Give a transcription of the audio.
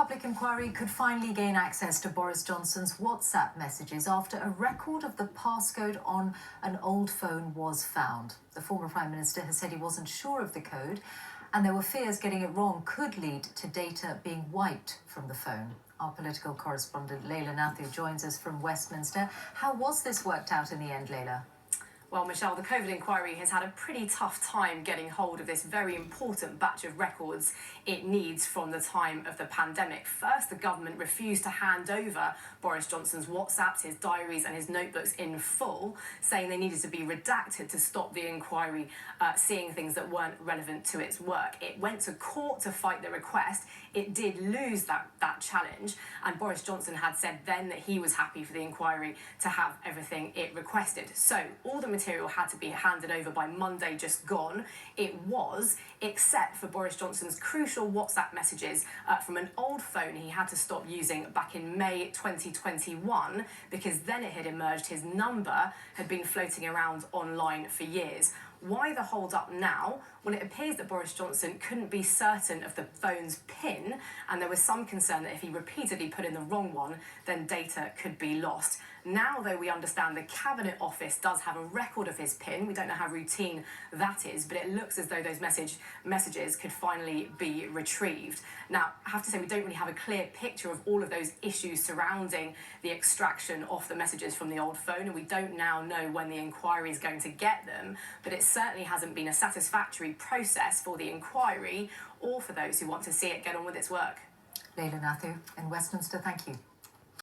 public inquiry could finally gain access to Boris Johnson's WhatsApp messages after a record of the passcode on an old phone was found. The former Prime Minister has said he wasn't sure of the code, and there were fears getting it wrong could lead to data being wiped from the phone. Our political correspondent Leila Nathu joins us from Westminster. How was this worked out in the end, Leila? Well, Michelle, the COVID inquiry has had a pretty tough time getting hold of this very important batch of records it needs from the time of the pandemic. First, the government refused to hand over Boris Johnson's WhatsApps, his diaries and his notebooks in full, saying they needed to be redacted to stop the inquiry seeing things that weren't relevant to its work. It went to court to fight the request. It did lose that challenge, and Boris Johnson had said then that he was happy for the inquiry to have everything it requested. So all the material had to be handed over by Monday just gone. It was, except for Boris Johnson's crucial WhatsApp messages from an old phone he had to stop using back in May 2021, because then it had emerged his number had been floating around online for years. Why the hold up now? Well, it appears that Boris Johnson couldn't be certain of the phone's PIN, and there was some concern that if he repeatedly put in the wrong one, then data could be lost. Now, though, we understand the Cabinet Office does have a record of his PIN. We don't know how routine that is, but it looks as though those messages could finally be retrieved. Now, I have to say, we don't really have a clear picture of all of those issues surrounding the extraction of the messages from the old phone, and we don't now know when the inquiry is going to get them, but it certainly hasn't been a satisfactory process for the inquiry or for those who want to see it get on with its work. Leila Nathu in Westminster, thank you.